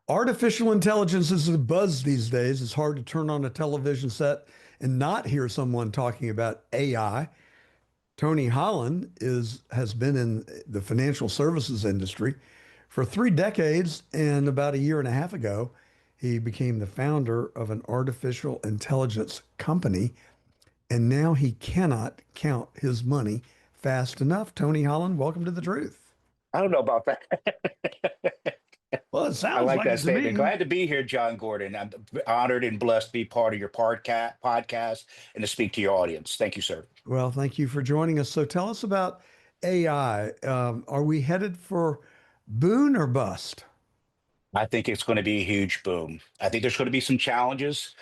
Artificial intelligence is a buzz these days. It's hard to turn on a television set and not hear someone talking about AI. Tony Holland has been in the financial services industry for 3 decades, and about a year and a half ago, he became the founder of an artificial intelligence company, and now he cannot count his money fast enough. Tony Holland, welcome to the truth. I don't know about that. Well, it I sounds like like that it to statement. me. Glad to be here, John Gordon. I'm honored and blessed to be part of your podcast and to speak to your audience. Thank you, sir. Well, thank you for joining us. So tell us about AI. Are we headed for boon or bust? I think it's going to be a huge boom. I think there's going to be some challenges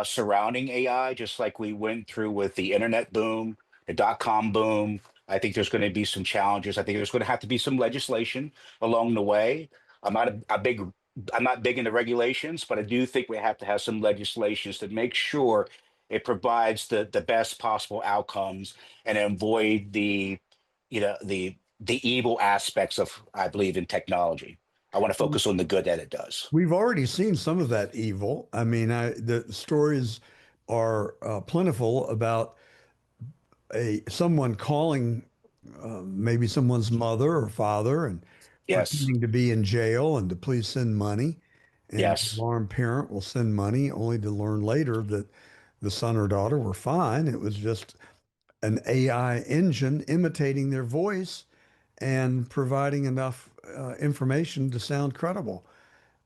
surrounding AI, just like we went through with the internet boom, the dot-com boom. I think there's going to be some challenges. I think there's going to have to be some legislation along the way. I'm not a big, I'm not big into regulations, but I do think we have to have some legislations to make sure it provides the best possible outcomes and avoid the evil aspects of, I believe, in technology. I want to focus on the good that it does. We've already seen some of that evil. I mean, the stories are plentiful about a someone calling maybe someone's mother or father and Yes, pretending to be in jail and to please send money. And the yes, alarmed parent will send money only to learn later that the son or daughter were fine. It was just an AI engine imitating their voice and providing enough information to sound credible.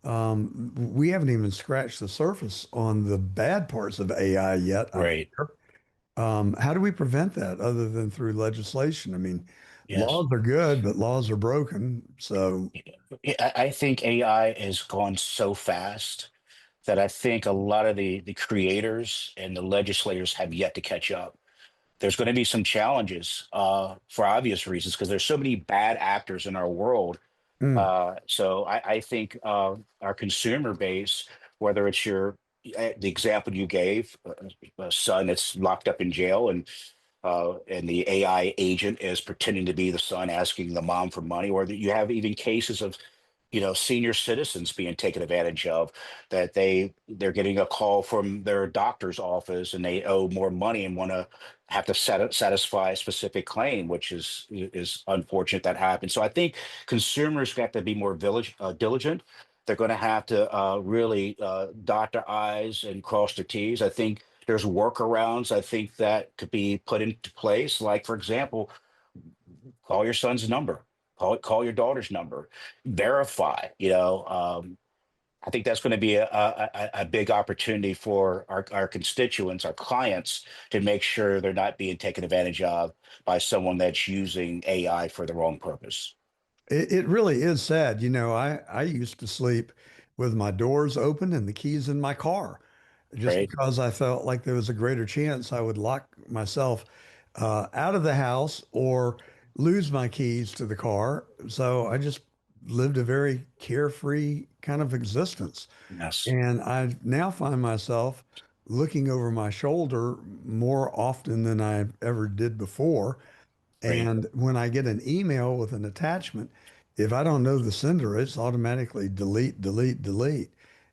We haven't even scratched the surface on the bad parts of AI yet, I right. fear. How do we prevent that other than through legislation? I mean, laws Yes. are good, but laws are broken. So I think AI has gone so fast that I think a lot of the creators and the legislators have yet to catch up. There's going to be some challenges for obvious reasons because there's so many bad actors in our world. mm, So I think our consumer base, whether it's the example you gave, a son that's locked up in jail and the AI agent is pretending to be the son asking the mom for money, or that you have even cases of, senior citizens being taken advantage of, that they're getting a call from their doctor's office and they owe more money and want to have to satisfy a specific claim, which is unfortunate that happens. So I think consumers got to be more diligent. They're going to have to really dot their I's and cross their T's. I think there's workarounds I think that could be put into place. Like, for example, call your son's number, call your daughter's number, verify. I think that's going to be a big opportunity for our constituents, our clients, to make sure they're not being taken advantage of by someone that's using AI for the wrong purpose. it really is sad. I used to sleep with my doors open and the keys in my car just Right? because I felt like there was a greater chance I would lock myself out of the house or lose my keys to the car. So I just lived a very carefree kind of existence. Yes. And I now find myself looking over my shoulder more often than I ever did before. Right. And when I get an email with an attachment, if I don't know the sender, it's automatically delete, delete, delete.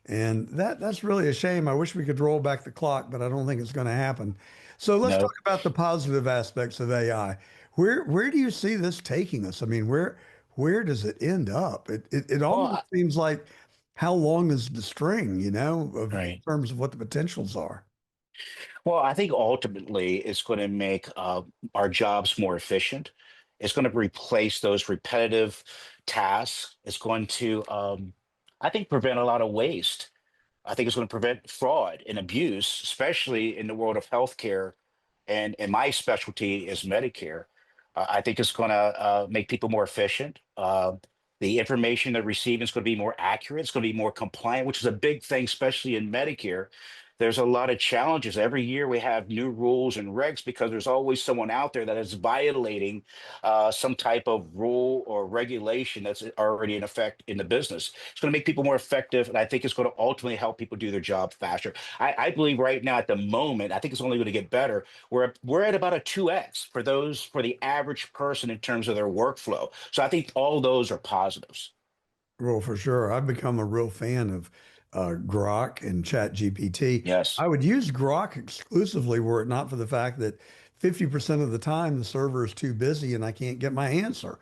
And that's really a shame. I wish we could roll back the clock, but I don't think it's going to happen. So let's talk No. about the positive aspects of AI. Where do you see this taking us? I mean, where does it end up? It Well, almost seems like how long is the string, of in right. terms of what the potentials are. Well, I think ultimately it's going to make our jobs more efficient. It's going to replace those repetitive tasks. It's going to, I think, prevent a lot of waste. I think it's going to prevent fraud and abuse, especially in the world of healthcare. And my specialty is Medicare. I think it's going to make people more efficient. The information they're receiving is going to be more accurate. It's going to be more compliant, which is a big thing, especially in Medicare. There's a lot of challenges. Every year we have new rules and regs because there's always someone out there that is violating some type of rule or regulation that's already in effect in the business. It's going to make people more effective, and I think it's going to ultimately help people do their job faster. I believe right now at the moment, I think it's only going to get better. We're at about a 2x for the average person in terms of their workflow. So I think all those are positives. Well, for sure. I've become a real fan of Grok and Chat GPT. Yes. I would use Grok exclusively were it not for the fact that 50% of the time the server is too busy and I can't get my answer.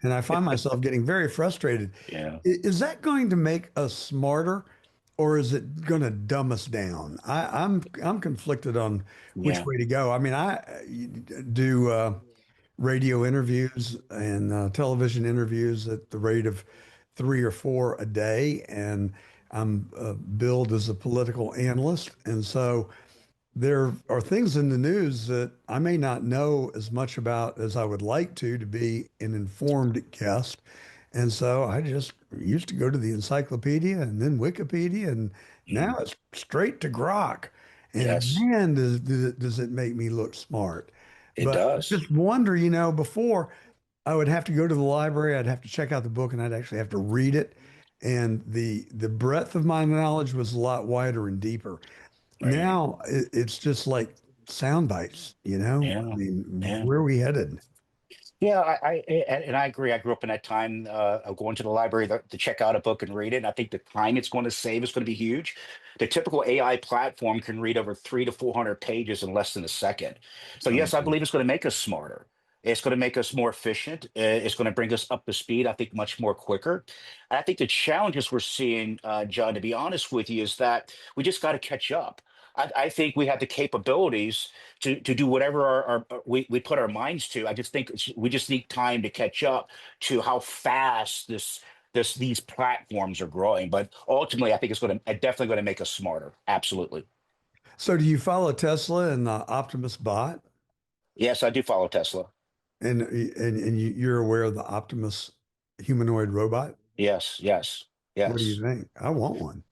And I find myself getting very frustrated. Yeah. Is that going to make us smarter or is it going to dumb us down? I'm conflicted on which Yeah. way to go. I mean, I do radio interviews and television interviews at the rate of three or four a day, and I'm billed as a political analyst, and so there are things in the news that I may not know as much about as I would like to be an informed guest. And so I just used to go to the encyclopedia and then Wikipedia, and now Mhm. it's straight to Grok. And Yes, man, does it make me look smart. it But does. just wonder, before I would have to go to the library, I'd have to check out the book and I'd actually have to read it. And the breadth of my knowledge was a lot wider and deeper. Right. Now it's just like sound bites, you know? I Yeah. mean, Yeah. where are we headed? Yeah, and I agree. I grew up in that time of going to the library to check out a book and read it. And I think the time it's going to save is going to be huge. The typical AI platform can read over 300 to 400 pages in less than a second. So yes, I Okay. believe it's going to make us smarter. It's going to make us more efficient. It's going to bring us up to speed, I think, much more quicker. And I think the challenges we're seeing, John, to be honest with you, is that we just got to catch up. I think we have the capabilities to do whatever we put our minds to. I just think we just need time to catch up to how fast these platforms are growing. But ultimately, I think definitely going to make us smarter. Absolutely. So do you follow Tesla and Optimus Bot? Yes, I do follow Tesla. You're aware of the Optimus humanoid robot? Yes, yes, What do you yes. think? I want one.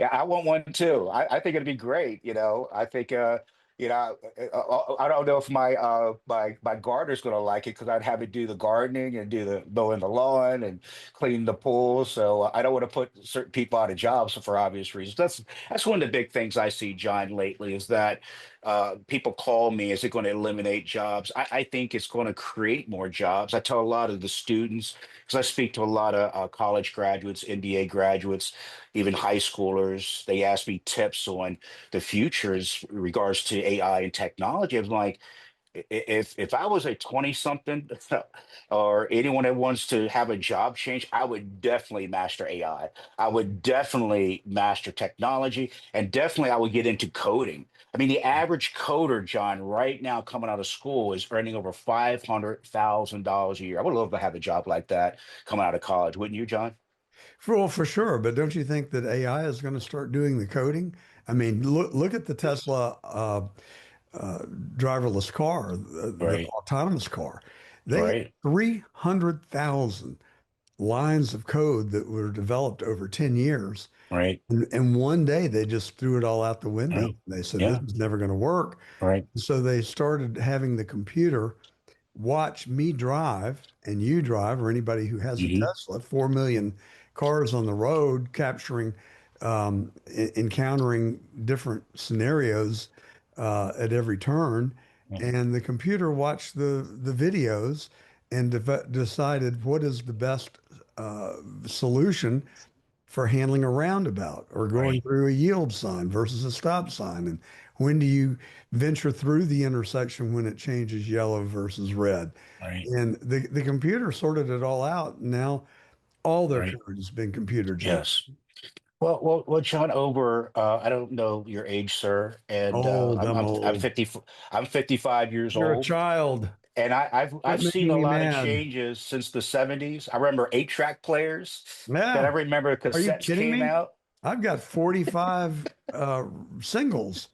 Yeah, I want one too. I think it'd be great. I think I don't know if my gardener's going to like it because I'd have to do the gardening and do the mowing the lawn and clean the pool. So I don't want to put certain people out of jobs for obvious reasons. That's one of the big things I see, John, lately is that people call me, is it going to eliminate jobs? I think it's going to create more jobs. I tell a lot of the students, because I speak to a lot of college graduates, MBA graduates, even high schoolers. They ask me tips on the futures in regards to AI and technology. I'm like, if I was a 20 something or anyone that wants to have a job change, I would definitely master AI. I would definitely master technology and definitely I would get into coding. I mean, the average coder, John, right now coming out of school is earning over $500,000 a year. I would love to have a job like that coming out of college, wouldn't you, John? Well, for sure, but don't you think that AI is going to start doing the coding? I mean, look at the Tesla uh, driverless car, the Right, autonomous car. They have right, 300,000 lines of code that were developed over 10 years. right, And one day they just threw it all out the window. right. They said, this Yeah, is never going to work. right. So they started having the computer watch me drive and you drive, or anybody who has a Hmm. Tesla, 4 million cars on the road, capturing, encountering different scenarios at every turn. And the computer watched the videos and decided what is the best solution for handling a roundabout or going Right, through a yield sign versus a stop sign. And when do you venture through the intersection when it changes yellow versus red? right, And the computer sorted it all out. Now all their right. code has been computer generated. Yes. Well, John Ober, I don't know your age, sir, and Old, I'm I'm old. 50, I'm 55 years You're a old, child. and Quit I've seen making a me lot of mad. changes since the 70s. I remember 8-track players that I Yeah. remember Are you cassettes kidding came me? out. I've got 45 singles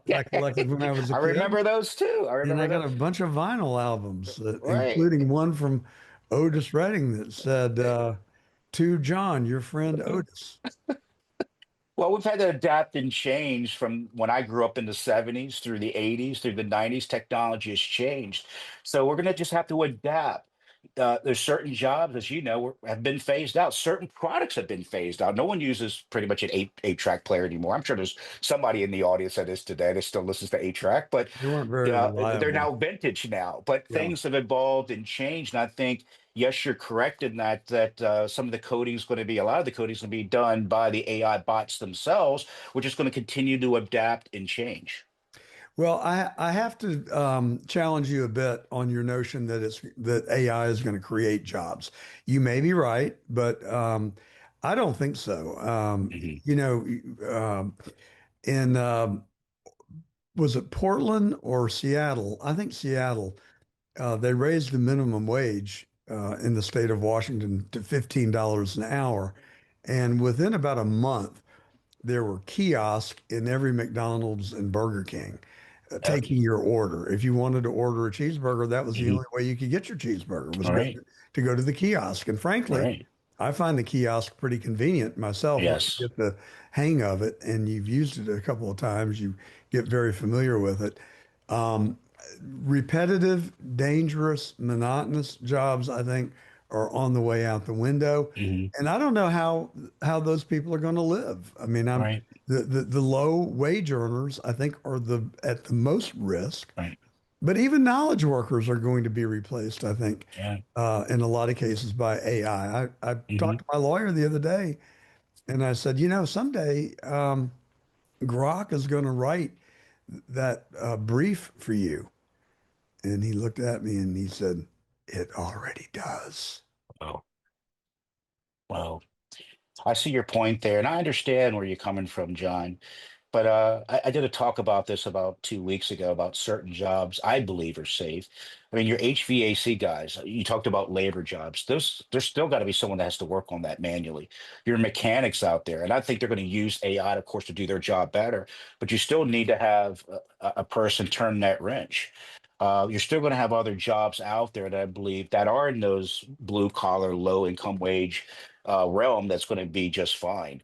that I collected Okay, when I was a I kid. remember those too. I And remember I got those. a bunch of vinyl albums, Right. including one from Otis Redding that said, to John, your friend Otis. Well, we've had to adapt and change from when I grew up in the 70s through the 80s through the 90s. Technology has changed. So we're going to just have to adapt. There's certain jobs, as you know, have been phased out. Certain products have been phased out. No one uses pretty much an eight-track player anymore. I'm sure there's somebody in the audience that is today that still listens to 8-track, but They weren't very they're reliable. now vintage now. But Yeah. things have evolved and changed. And I think yes, you're correct in that some of the coding is going to be, a lot of the coding is going to be done by the AI bots themselves, which is going to continue to adapt and change. Well, I have to challenge you a bit on your notion that that AI is going to create jobs. You may be right, but I don't think so. Hmm. You know, in was it Portland or Seattle? I think Seattle. They raised the minimum wage in the state of Washington to $15 an hour, and within about a month, there were kiosks in every McDonald's and Burger King Yeah. taking your order. If you wanted to order a cheeseburger, that was the Hmm. only way you could get your cheeseburger was All right. to go to the kiosk. And All frankly, right. I find the kiosk pretty convenient myself. Once you Yes. get the hang of it and you've used it a couple of times, you get very familiar with it. Um, Repetitive, dangerous, monotonous jobs, I think, are on the way out the window. Hmm. And I don't know how those people are going to live. I mean, I'm Right. the low wage earners, I think, are the at the most risk. Right. But even knowledge workers are going to be replaced, I think, Yeah. in a lot of cases by AI. I Hmm. talked to my lawyer the other day, and I said, you know, someday Grok is going to write that brief for you. And he looked at me and he said, it already does. Oh, well, I see your point there, and I understand where you're coming from, John. But I did a talk about this about 2 weeks ago about certain jobs I believe are safe. I mean, your HVAC guys, you talked about labor jobs. There's still got to be someone that has to work on that manually. Your mechanics out there, and I think they're going to use AI, of course, to do their job better. But you still need to have a person turn that wrench. You're still going to have other jobs out there that I believe that are in those blue collar, low income wage realm that's going to be just fine.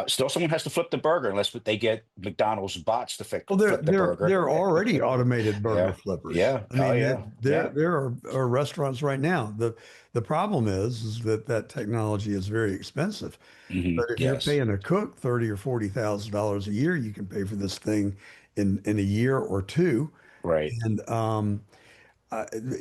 Still, someone has to flip the burger unless they get McDonald's bots to Well, flip the burger. there are already automated burger Yeah, flippers. yeah, I oh mean, yeah, yeah. are restaurants right now. The problem is that that technology is very expensive. Hmm. But if you're Yes, paying a cook 30 or $40,000 a year, you can pay for this thing in a year or two. right. And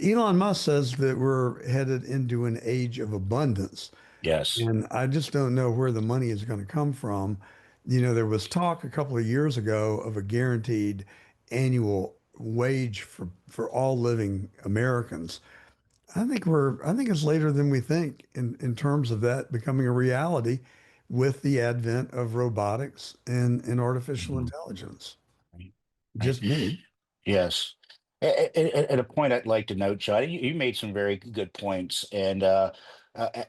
Elon Musk says that we're headed into an age of abundance. Yes. And I just don't know where the money is going to come from. You know, there was talk a couple of years ago of a guaranteed annual wage for all living Americans. I think it's later than we think in terms of that becoming a reality with the advent of robotics and artificial Hmm. intelligence. Right. Right. Just me. Yes. At a point I'd like to note, John, you made some very good points, and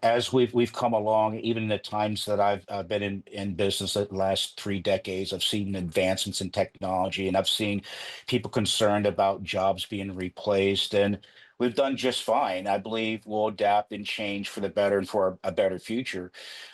as we've come along, even in the times that I've been in business the last 3 decades, I've seen advancements in technology, and I've seen people concerned about jobs being replaced, and we've done just fine. I believe we'll adapt and change for the better and for a better future.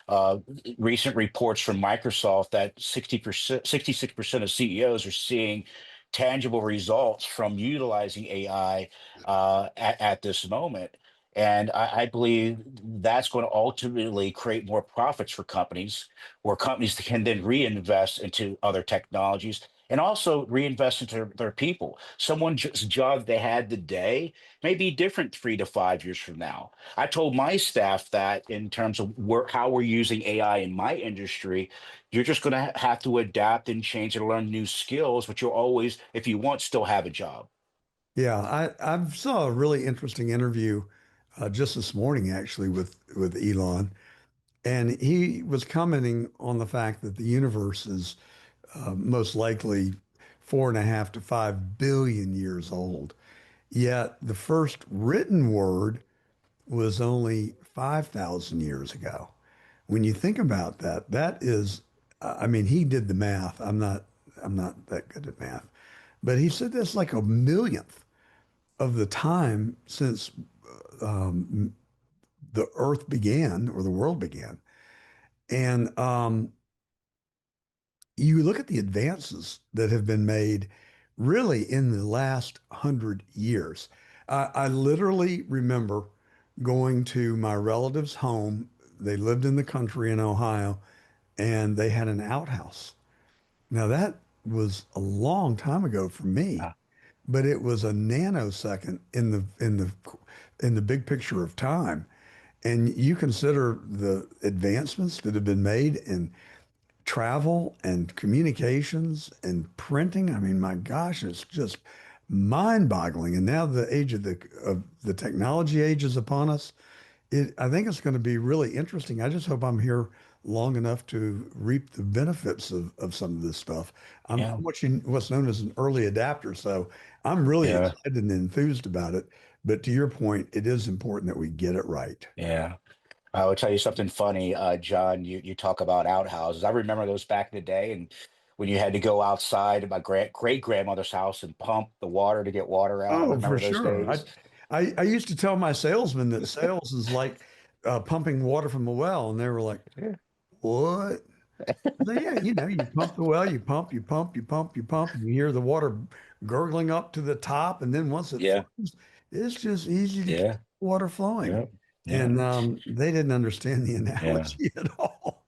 Uh, Recent reports from Microsoft that 60%, 66% of CEOs are seeing tangible results from utilizing AI at this moment. And I believe that's going to ultimately create more profits for companies, where companies can then reinvest into other technologies and also reinvest into their people. Someone's job they had today may be different 3 to 5 years from now. I told my staff that in terms of how we're using AI in my industry, you're just going to have to adapt and change and learn new skills, but you'll always, if you want, still have a job. Yeah, I saw a really interesting interview just this morning actually with Elon, and he was commenting on the fact that the universe is most likely 4.5 to 5 billion years old. Yet the first written word was only 5,000 years ago. When you think about that, that is, I mean, he did the math. I'm not that good at math, but he said that's like a millionth of the time since the earth began or the world began. And you look at the advances that have been made really in the last 100 years. I literally remember going to my relative's home. They lived in the country in Ohio and they had an outhouse. Now that was a long time ago for me, Uh, but it was a nanosecond in the big picture of time. And you consider the advancements that have been made in travel and communications and printing. I mean, my gosh, it's just mind-boggling. And now the age of the technology age is upon us. I think it's going to be really interesting. I just hope I'm here long enough to reap the benefits of some of this stuff. Yeah. I'm what's known as an early adapter, so I'm really Yeah. excited and enthused about it. But to your point, it is important that we get it right. Yeah. I will tell you something funny, John. You talk about outhouses. I remember those back in the day, and when you had to go outside to my great grandmother's house and pump the water to get water out. I Oh, for remember those sure. days. I used to tell my salesmen that sales is like pumping water from a well, and they were like, Yeah. "What?" So yeah, you pump the well, you pump, you pump, you pump, you pump, and you hear the water gurgling up to the top, and then once it Yeah. flows, it's just easy to keep Yeah. water flowing. Yeah. Yeah. And they didn't understand the Yeah. analogy at all.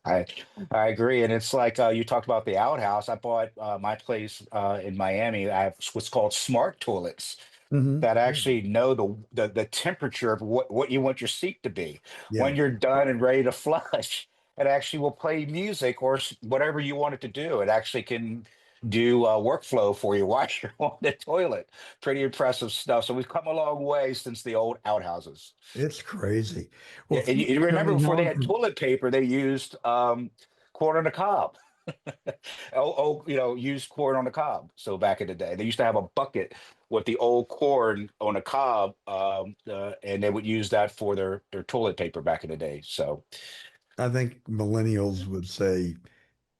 I I agree, and it's like you talked about the outhouse. I bought my place in Miami. I have what's called smart toilets that Yeah. actually know the temperature of what you want your seat to be. Yeah. When you're done and ready to flush, it actually will play music or whatever you want it to do. It actually can do workflow for you while you're on the toilet. Pretty impressive stuff. So we've come a long way since the old outhouses. It's crazy. Well, Yeah, and thank you you, remember Tony before they Holland, had toilet paper, they used corn on the cob. Used corn on the cob. So back in the day, they used to have a bucket with the old corn on a cob, and they would use that for their toilet paper back in the day. So I think millennials would say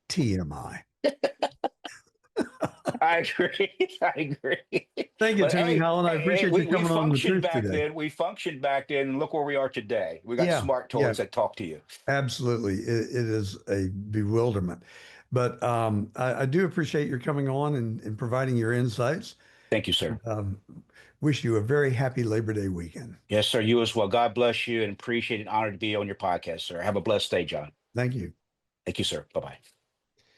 TMI. I agree. I agree. Thank you, But Tony hey, Holland. I appreciate you we coming on the functioned truth back today. then. We functioned back then, and look where we are today. We got Yeah, smart yeah, toilets that talk to you. absolutely. It is a bewilderment. But I do appreciate your coming on and providing your insights. Thank you, sir. Um, wish you a very happy Labor Day weekend. Yes, sir. You as well. God bless you and appreciate and honored to be on your podcast, sir. Have a blessed day, John. Thank you. Thank you, sir. Bye bye.